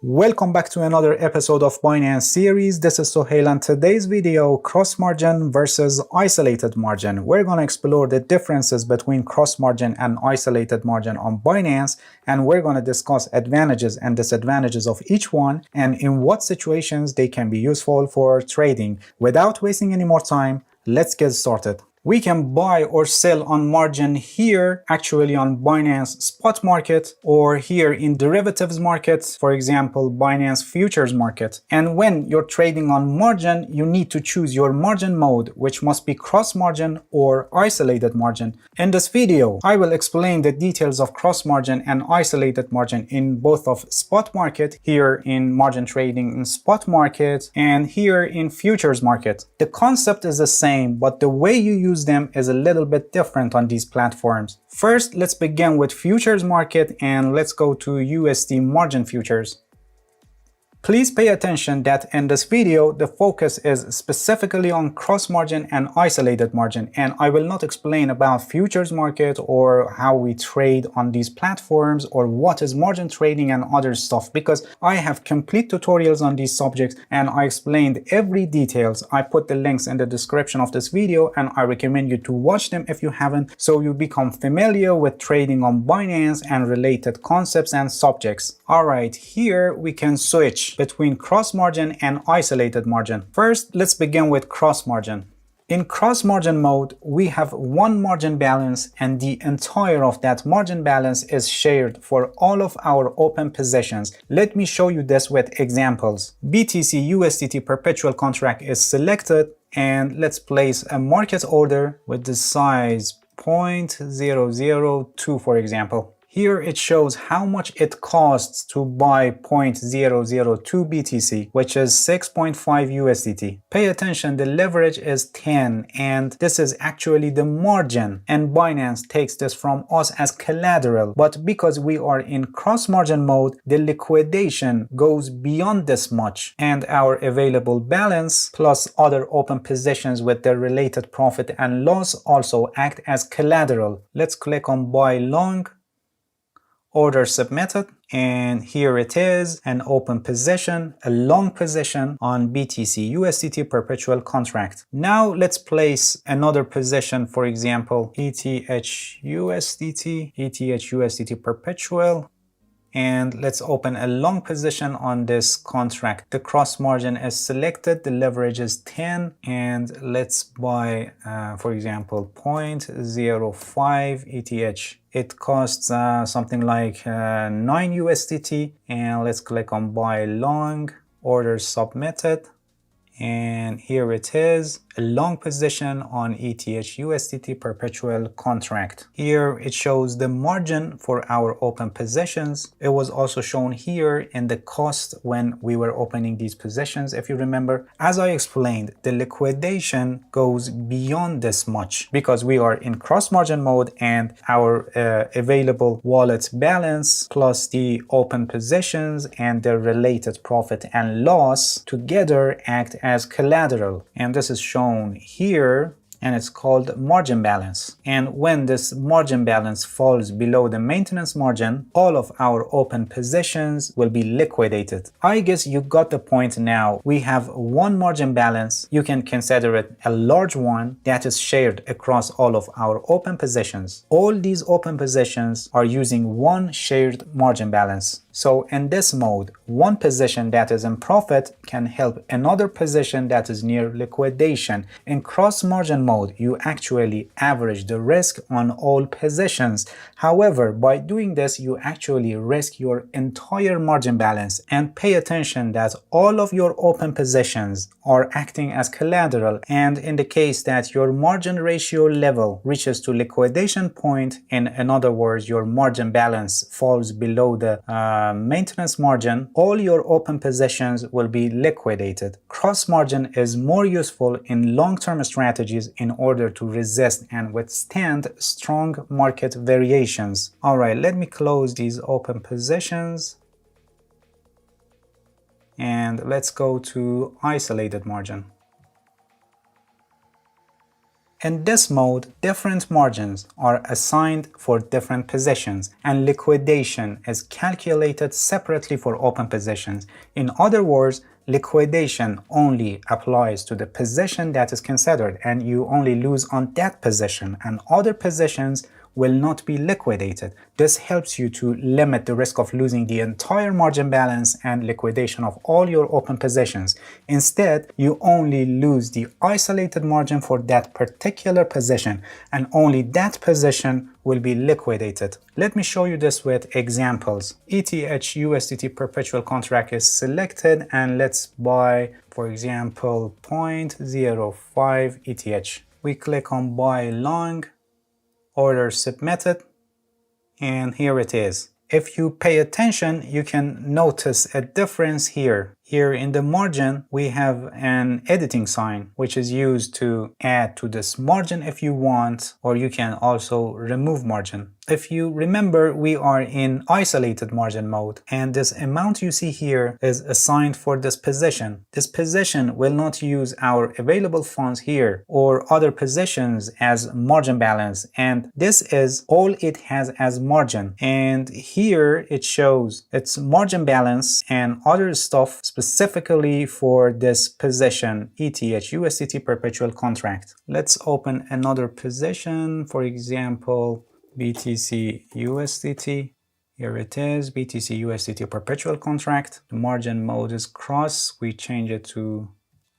Welcome back to another episode of Binance series. This is Sohail, and today's video, cross margin versus isolated margin. We're going to explore the differences between cross margin and isolated margin on Binance, and we're going to discuss advantages and disadvantages of each one and in what situations they can be useful for trading. Without wasting any more time, let's get started. We can buy or sell on margin here, actually on Binance spot market, or here in derivatives markets, for example, Binance futures market. And when you're trading on margin, you need to choose your margin mode, which must be cross margin or isolated margin. In this video, I will explain the details of cross margin and isolated margin in both of spot market, here in margin trading in spot market, and here in futures market. The concept is the same, but the way you use them is a little bit different on these platforms. First, let's begin with futures market and let's go to USD margin futures. Please pay attention that in this video, the focus is specifically on cross margin and isolated margin, and I will not explain about futures market or how we trade on these platforms or what is margin trading and other stuff, because I have complete tutorials on these subjects and I explained every details. I put the links in the description of this video and I recommend you to watch them if you haven't, so you become familiar with trading on Binance and related concepts and subjects. Alright, here we can switch between cross margin and isolated margin. First, let's begin with cross margin. In cross margin mode, we have one margin balance and the entire of that margin balance is shared for all of our open positions. Let me show you this with examples. BTC USDT perpetual contract is selected and let's place a market order with the size 0.002, for example. Here it shows how much it costs to buy 0.002 BTC, which is 6.5 USDT. Pay attention, the leverage is 10 and this is actually the margin, and Binance takes this from us as collateral. But because we are in cross margin mode, the liquidation goes beyond this much, and our available balance plus other open positions with their related profit and loss also act as collateral. Let's click on buy long. Order submitted, and here it is, an open position, a long position on BTC USDT perpetual contract. Now let's place another position, for example ETH perpetual, and let's open a long position on this contract. The cross margin is selected, the leverage is 10, and let's buy for example 0.05 ETH. It costs something like 9 USDT, and let's click on buy long, order submitted, and here it is, a long position on ETH USDT perpetual contract. Here it shows the margin for our open positions. It was also shown here in the cost when we were opening these positions. If you remember, as I explained, the liquidation goes beyond this much because we are in cross margin mode, and our available wallet balance plus the open positions and their related profit and loss together act as collateral, and this is shown here, and it's called margin balance. And when this margin balance falls below the maintenance margin, all of our open positions will be liquidated. I guess you got the point now. We have one margin balance. You can consider it a large one that is shared across all of our open positions. All these open positions are using one shared margin balance. So in this mode, one position that is in profit can help another position that is near liquidation. In cross margin mode, you actually average the risk on all positions. However, by doing this, you actually risk your entire margin balance. And pay attention that all of your open positions are acting as collateral, and in the case that your margin ratio level reaches to liquidation point, in other words, your margin balance falls below the maintenance margin, all your open positions will be liquidated. Cross margin is more useful in long-term strategies in order to resist and withstand strong market variations. Alright, let me close these open positions and let's go to isolated margin. In this mode, different margins are assigned for different positions, and liquidation is calculated separately for open positions. In other words, liquidation only applies to the position that is considered, and you only lose on that position, and other positions will not be liquidated. This helps you to limit the risk of losing the entire margin balance and liquidation of all your open positions. Instead, you only lose the isolated margin for that particular position, and only that position will be liquidated. Let me show you this with examples. ETH USDT perpetual contract is selected, and let's buy, for example, 0.05 ETH. We click on buy long, order submitted, and here it is. If you pay attention, you can notice a difference here. Here in the margin, we have an editing sign, which is used to add to this margin if you want, or you can also remove margin. If you remember, we are in isolated margin mode, and this amount you see here is assigned for this position. This position will not use our available funds here or other positions as margin balance, and this is all it has as margin. And here it shows its margin balance and other stuff specifically for this position, ETH USDT perpetual contract. Let's open another position, for example, BTC USDT. Here it is, BTC USDT perpetual contract. The margin mode is cross. We change it to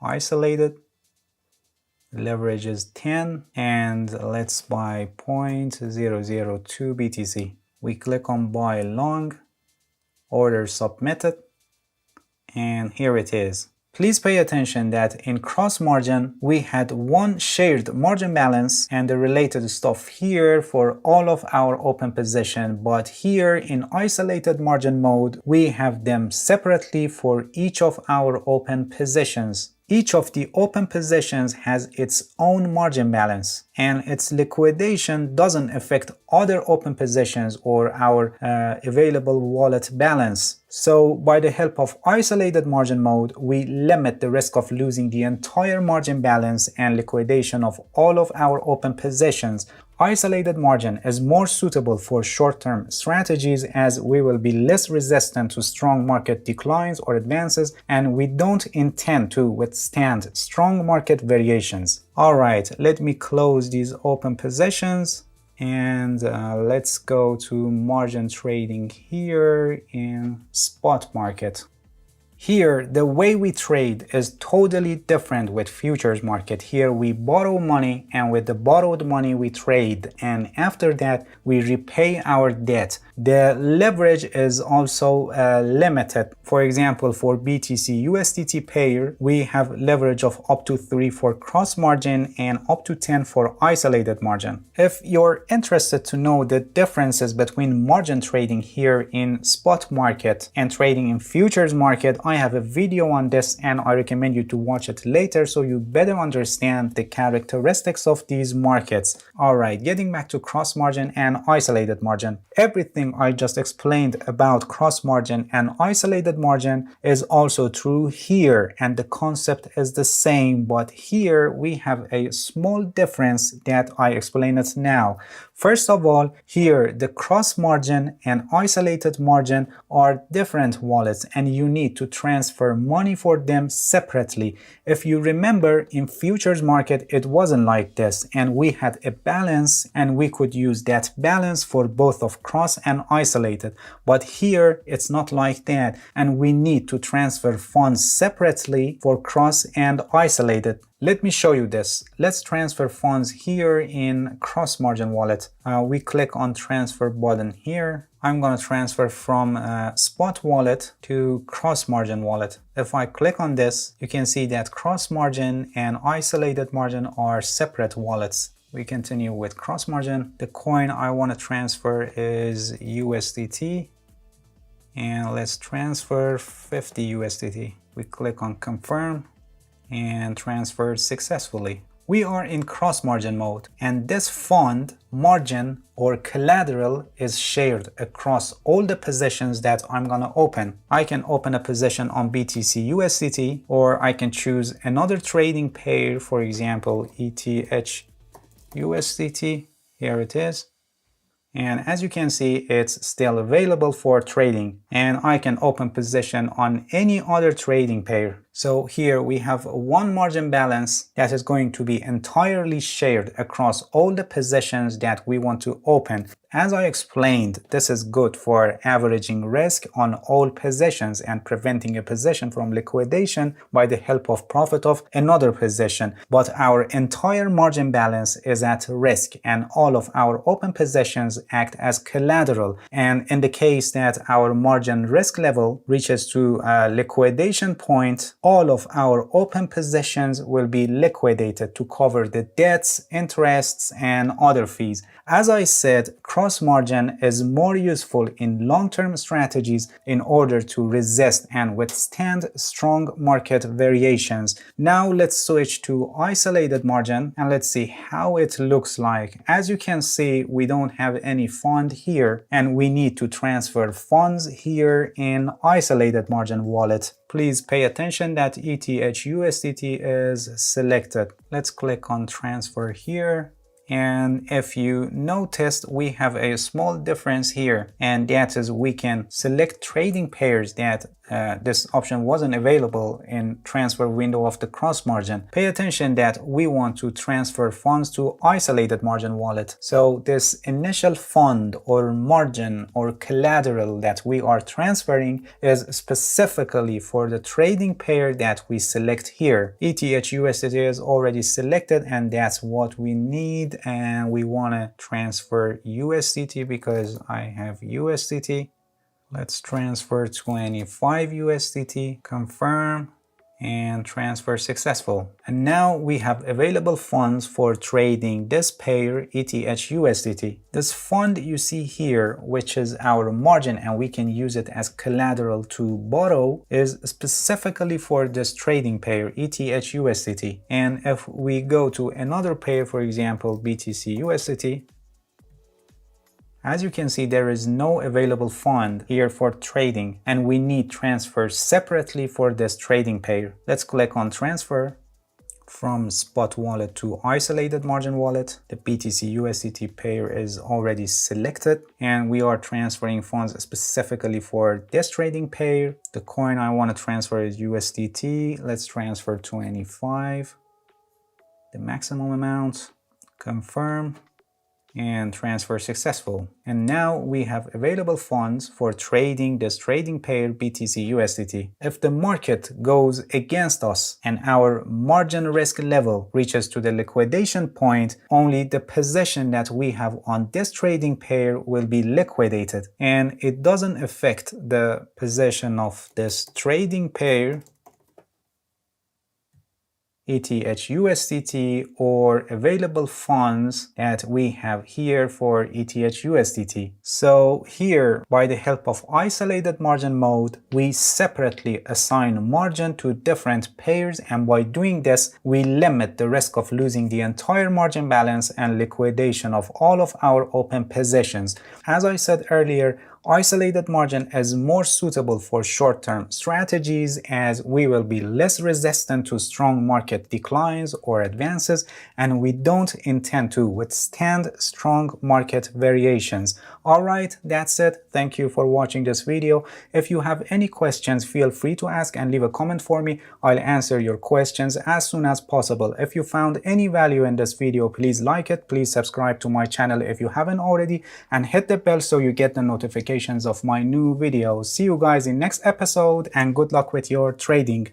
isolated. Leverage is 10, and let's buy 0.002 BTC. We click on buy long, order submitted, and here it is. Please pay attention that in cross margin, we had one shared margin balance and the related stuff here for all of our open position, but here in isolated margin mode, we have them separately for each of our open positions. Each of the open positions has its own margin balance, and its liquidation doesn't affect other open positions or our available wallet balance. So by the help of isolated margin mode, we limit the risk of losing the entire margin balance and liquidation of all of our open positions. Isolated margin is more suitable for short-term strategies as we will be less resistant to strong market declines or advances, and we don't intend to withstand strong market variations. Alright, let me close these open positions and let's go to margin trading here in spot market. Here, the way we trade is totally different with futures market. Here we borrow money, and with the borrowed money we trade, and after that we repay our debt. The leverage is also limited. For example, for BTC USDT pair, we have leverage of up to 3 for cross margin and up to 10 for isolated margin. If you're interested to know the differences between margin trading here in spot market and trading in futures market, I have a video on this and I recommend you to watch it later so you better understand the characteristics of these markets. Alright, getting back to cross margin and isolated margin. Everything I just explained about cross margin and isolated margin is also true here, and the concept is the same, but here we have a small difference that I explain it now. First of all, here the cross margin and isolated margin are different wallets and you need to transfer money for them separately. If you remember, in futures market it wasn't like this, and we had a balance and we could use that balance for both of cross and isolated. But here it's not like that, and we need to transfer funds separately for cross and isolated. Let me show you this. Let's transfer funds here in cross margin wallet. We click on transfer button here. I'm going to transfer from spot wallet to cross margin wallet. If I click on this, you can see that cross margin and isolated margin are separate wallets. We continue with cross margin. The coin I want to transfer is USDT, and let's transfer 50 USDT. We click on confirm and transferred successfully. We are in cross margin mode, and this fund, margin or collateral is shared across all the positions that I'm gonna open. I can open a position on BTC USDT, or I can choose another trading pair, for example ETH USDT. Here it is. And as you can see, it's still available for trading, and I can open position on any other trading pair. So here we have one margin balance that is going to be entirely shared across all the positions that we want to open. As I explained, this is good for averaging risk on all positions and preventing a position from liquidation by the help of profit of another position. But our entire margin balance is at risk, and all of our open positions act as collateral. And in the case that our margin risk level reaches to a liquidation point, all of our open positions will be liquidated to cover the debts, interests, and other fees. As I said, cross margin is more useful in long-term strategies in order to resist and withstand strong market variations. Now let's switch to isolated margin and let's see how it looks like. As you can see, we don't have any fund here, and we need to transfer funds here in isolated margin wallet. Please pay attention that ETH USDT is selected. Let's click on transfer here. And if you noticed, we have a small difference here, and that is we can select trading pairs that this option wasn't available in transfer window of the cross margin. Pay attention that we want to transfer funds to isolated margin wallet. So this initial fund or margin or collateral that we are transferring is specifically for the trading pair that we select here. ETH USDT is already selected, and that's what we need, and we want to transfer USDT because I have USDT. Let's transfer 25 USDT, confirm, and transfer successful. And now we have available funds for trading this pair ETH USDT. This fund you see here, which is our margin and we can use it as collateral to borrow, is specifically for this trading pair ETH USDT. And if we go to another pair, for example BTC USDT, as you can see, there is no available fund here for trading, and we need transfers separately for this trading pair. Let's click on transfer from spot wallet to isolated margin wallet. The BTC USDT pair is already selected, and we are transferring funds specifically for this trading pair. The coin I want to transfer is USDT. Let's transfer 25, the maximum amount, confirm, and transfer successful. And now we have available funds for trading this trading pair BTC USDT. If the market goes against us and our margin risk level reaches to the liquidation point, only the position that we have on this trading pair will be liquidated, and it doesn't affect the position of this trading pair ETH USDT or available funds that we have here for ETH USDT. So here, by the help of isolated margin mode, we separately assign margin to different pairs, and by doing this, we limit the risk of losing the entire margin balance and liquidation of all of our open positions. As I said earlier, isolated margin is more suitable for short-term strategies as we will be less resistant to strong market declines or advances, and we don't intend to withstand strong market variations. Alright, that's it. Thank you for watching this video. If you have any questions, feel free to ask and leave a comment for me. I'll answer your questions as soon as possible. If you found any value in this video, please like it, please subscribe to my channel if you haven't already, and hit the bell so you get the notifications of my new videos. See you guys in next episode, and good luck with your trading.